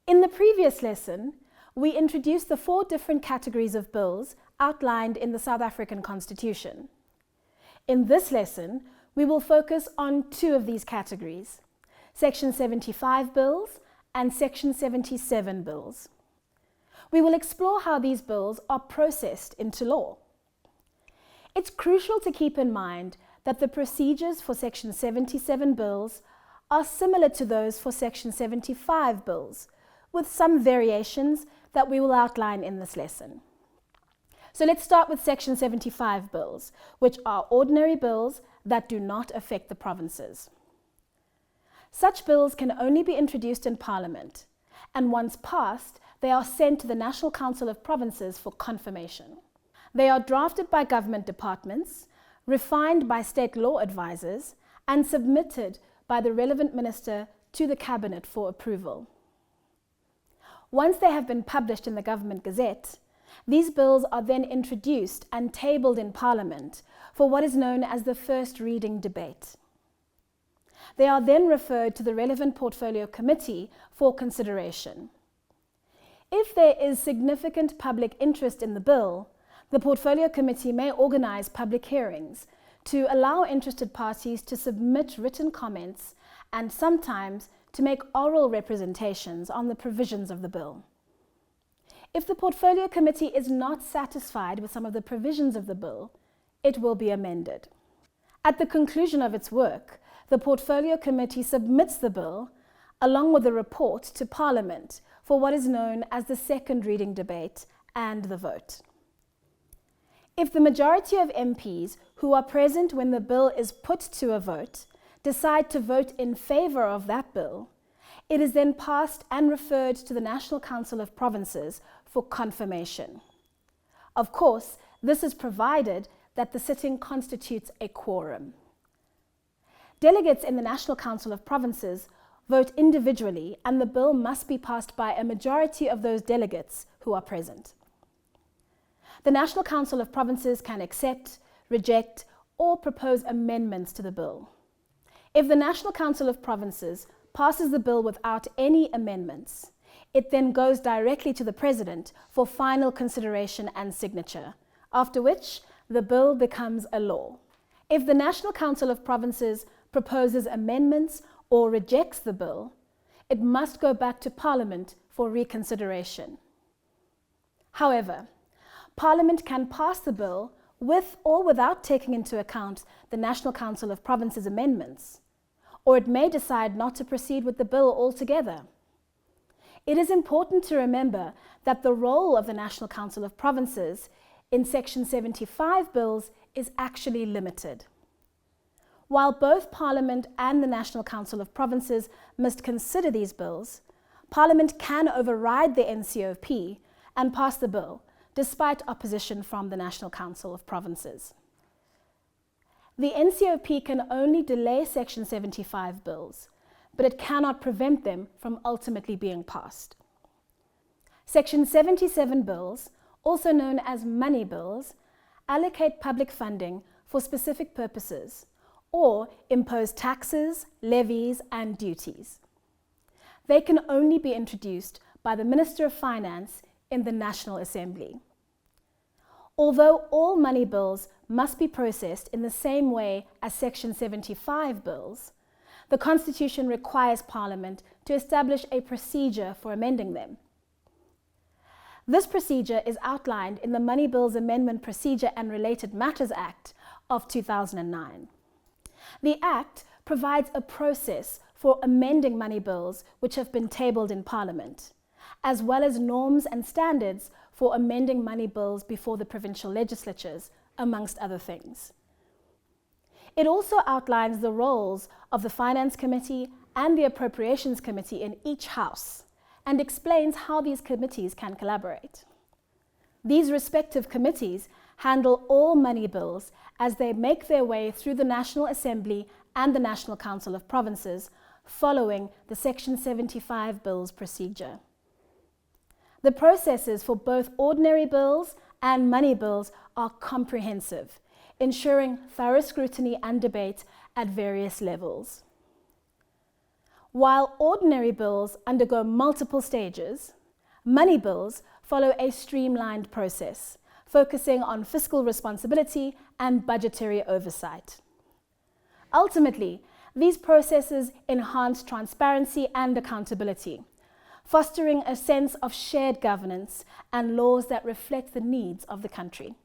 In the previous lesson, we introduced the 4 different categories of bills outlined in the South African Constitution. In this lesson, we will focus on 2 of these categories, Section 75 bills and Section 77 bills. We will explore how these bills are processed into law. It's crucial to keep in mind that the procedures for Section 77 bills are similar to those for Section 75 bills, with some variations that we will outline in this lesson. So let's start with Section 75 bills, which are ordinary bills that do not affect the provinces. Such bills can only be introduced in Parliament, and once passed, they are sent to the National Council of Provinces for confirmation. They are drafted by government departments, refined by state law advisors, and submitted by the relevant minister to the Cabinet for approval. Once they have been published in the Government Gazette, these bills are then introduced and tabled in Parliament for what is known as the first reading debate. They are then referred to the relevant Portfolio Committee for consideration. If there is significant public interest in the bill, the Portfolio Committee may organise public hearings to allow interested parties to submit written comments and sometimes to make oral representations on the provisions of the bill. If the Portfolio Committee is not satisfied with some of the provisions of the bill, it will be amended. At the conclusion of its work, the Portfolio Committee submits the bill along with a report to Parliament for what is known as the second reading debate and the vote. If the majority of MPs who are present when the bill is put to a vote decide to vote in favour of that bill, it is then passed and referred to the National Council of Provinces for confirmation. Of course, this is provided that the sitting constitutes a quorum. Delegates in the National Council of Provinces vote individually, and the bill must be passed by a majority of those delegates who are present. The National Council of Provinces can accept, reject, or propose amendments to the bill. If the National Council of Provinces passes the bill without any amendments, it then goes directly to the President for final consideration and signature, after which the bill becomes a law. If the National Council of Provinces proposes amendments or rejects the bill, it must go back to Parliament for reconsideration. However, Parliament can pass the bill with or without taking into account the National Council of Provinces amendments, or it may decide not to proceed with the bill altogether. It is important to remember that the role of the National Council of Provinces in Section 75 bills is actually limited. While both Parliament and the National Council of Provinces must consider these bills, Parliament can override the NCOP and pass the bill, despite opposition from the National Council of Provinces. The NCOP can only delay Section 75 bills, but it cannot prevent them from ultimately being passed. Section 77 bills, also known as money bills, allocate public funding for specific purposes or impose taxes, levies, and duties. They can only be introduced by the Minister of Finance in the National Assembly. Although all money bills must be processed in the same way as Section 75 bills, the Constitution requires Parliament to establish a procedure for amending them. This procedure is outlined in the Money Bills Amendment Procedure and Related Matters Act of 2009. The Act provides a process for amending money bills which have been tabled in Parliament, as well as norms and standards for amending money bills before the provincial legislatures, amongst other things. It also outlines the roles of the Finance Committee and the Appropriations Committee in each House, and explains how these committees can collaborate. These respective committees handle all money bills as they make their way through the National Assembly and the National Council of Provinces, following the Section 75 bills procedure. The processes for both ordinary bills and money bills are comprehensive, ensuring thorough scrutiny and debate at various levels. While ordinary bills undergo multiple stages, money bills follow a streamlined process, focusing on fiscal responsibility and budgetary oversight. Ultimately, these processes enhance transparency and accountability, fostering a sense of shared governance and laws that reflect the needs of the country.